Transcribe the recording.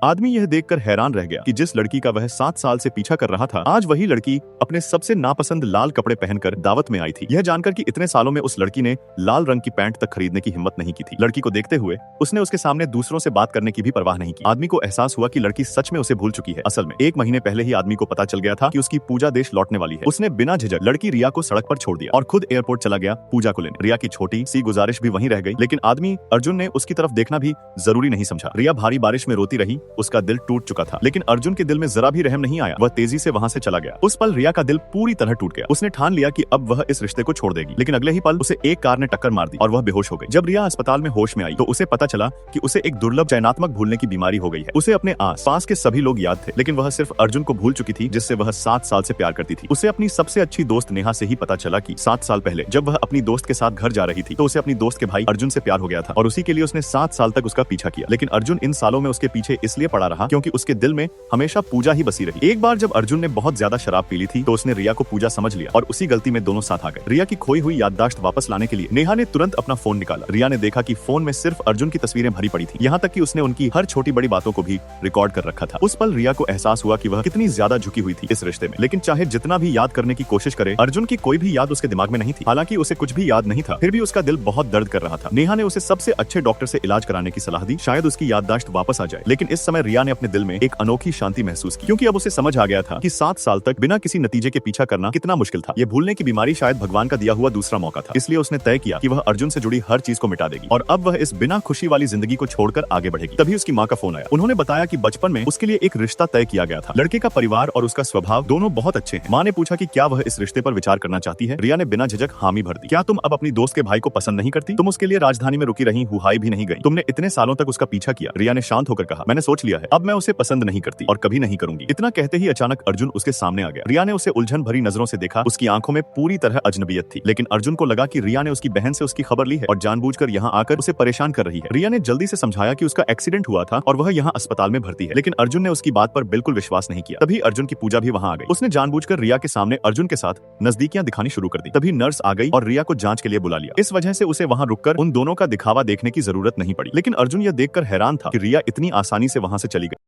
आदमी यह देखकर हैरान रह गया कि जिस लड़की का वह 7 साल से पीछा कर रहा था, आज वही लड़की अपने सबसे नापसंद लाल कपड़े पहनकर दावत में आई थी। यह जानकर कि इतने सालों में उस लड़की ने लाल रंग की पैंट तक खरीदने की हिम्मत नहीं की थी। लड़की को देखते हुए उसने उसके सामने दूसरों से बात करने की भी परवाह नहीं की। आदमी को एहसास हुआ कि लड़की सच में उसे भूल चुकी है। असल में 1 महीने पहले ही आदमी को पता चल गया था कि उसकी पूजा देश लौटने वाली है। उसने बिना झिझक लड़की रिया को सड़क पर छोड़ दिया और खुद एयरपोर्ट चला गया पूजा को लेने। रिया की छोटी सी गुजारिश भी वहीं रह गई, लेकिन आदमी अर्जुन ने उसकी तरफ देखना भी जरूरी नहीं समझा। रिया भारी बारिश में रोती रही, उसका दिल टूट चुका था, लेकिन अर्जुन के दिल में जरा भी रहम नहीं आया। वह तेजी से वहां से चला गया। उस पल रिया का दिल पूरी तरह टूट गया। उसने ठान लिया कि अब वह इस रिश्ते को छोड़ देगी, लेकिन अगले ही पल उसे एक कार ने टक्कर मार दी और वह बेहोश हो गई। जब रिया अस्पताल में होश में आई तो उसे पता चला कि उसे एक दुर्लभ चयनात्मक भूलने की बीमारी हो गई है। उसे अपने आस-पास के सभी लोग याद थे, लेकिन वह सिर्फ अर्जुन को भूल चुकी थी, जिससे वह 7 साल से प्यार करती थी। उसे अपनी सबसे अच्छी दोस्त नेहा से ही पता चला कि 7 साल पहले जब वह अपनी दोस्त के साथ घर जा रही थी तो उसे अपनी दोस्त के भाई अर्जुन से प्यार हो गया था और उसी के लिए उसने 7 साल तक उसका पीछा किया। लेकिन अर्जुन इन सालों में उसके पीछे इसलिए पड़ा रहा क्योंकि उसके दिल में हमेशा पूजा ही बसी रही। एक बार जब अर्जुन ने बहुत ज्यादा शराब पी ली थी तो उसने रिया को पूजा समझ लिया और उसी गलती में दोनों साथ आ गए। रिया की खोई हुई याददाश्त वापस लाने के लिए नेहा ने तुरंत अपना फोन निकाला। रिया ने देखा कि फोन में सिर्फ अर्जुन की तस्वीरें भरी पड़ी थी, यहाँ तक कि उसने उनकी हर छोटी बड़ी बातों को भी रिकॉर्ड कर रखा था। उस पल रिया को एहसास हुआ कि वह कितनी ज्यादा झुकी हुई थी इस रिश्ते में, लेकिन चाहे जितना भी याद करने की कोशिश करे, अर्जुन की कोई भी याद उसके दिमाग में नहीं थी। हालांकि उसे कुछ भी याद नहीं था, फिर भी उसका दिल बहुत दर्द कर रहा था। नेहा ने उसे सबसे अच्छे डॉक्टर से इलाज कराने की सलाह दी, शायद उसकी याददाश्त वापस आ जाए। लेकिन इस समय रिया ने अपने दिल में एक अनोखी शांति महसूस की, क्योंकि अब उसे समझ आ गया था कि 7 साल तक बिना किसी नतीजे के पीछा करना कितना मुश्किल था। ये भूलने की बीमारी शायद भगवान का दिया हुआ दूसरा मौका था। इसलिए उसने तय किया कि वह अर्जुन से जुड़ी हर चीज को मिटा देगी और अब वह इस बिना खुशी वाली जिंदगी को छोड़कर आगे बढ़ेगी। तभी उसकी माँ का फोन आया। उन्होंने बताया कि बचपन में उसके लिए एक रिश्ता तय किया गया था। लड़के का परिवार और उसका स्वभाव दोनों बहुत अच्छे हैं। माँ ने पूछा कि क्या वह इस रिश्ते पर विचार करना चाहती है। रिया ने बिना झिझक हामी भर दी। क्या तुम अब अपनी दोस्त के भाई को पसंद नहीं करती? तुम उसके लिए राजधानी में रुकी रही, हुहाई भी नहीं गई, तुमने इतने सालों तक उसका पीछा किया। रिया ने शांत होकर कहा, मैंने सोच लिया है, अब मैं उसे पसंद नहीं करती और कभी नहीं करूंगी। इतना कहते ही अचानक अर्जुन उसके सामने आ गया। रिया ने उसे उलझन भरी नजरों से देखा। उसकी आंखों में पूरी तरह अजनबियत थी, लेकिन अर्जुन को लगा कि रिया ने उसकी बहन से उसकी खबर ली है और जानबूझकर यहाँ आकर उसे परेशान कर रही है। रिया ने जल्दी से समझाया कि उसका एक्सीडेंट हुआ था और वह यहाँ अस्पताल में भर्ती है, लेकिन अर्जुन ने उसकी बात पर बिल्कुल विश्वास नहीं किया। तभी अर्जुन की पूजा भी वहाँ आ गई। उसने जानबूझकर रिया के सामने अर्जुन के साथ नजदीकियां दिखानी शुरू कर दी। तभी नर्स आ गई और रिया को जांच के लिए बुला लिया। इस वजह से उसे वहाँ रुककर उन दोनों का दिखावा देखने की जरूरत नहीं पड़ी। लेकिन अर्जुन यह देखकर हैरान था कि रिया इतनी आसानी से वहाँ से चली गई।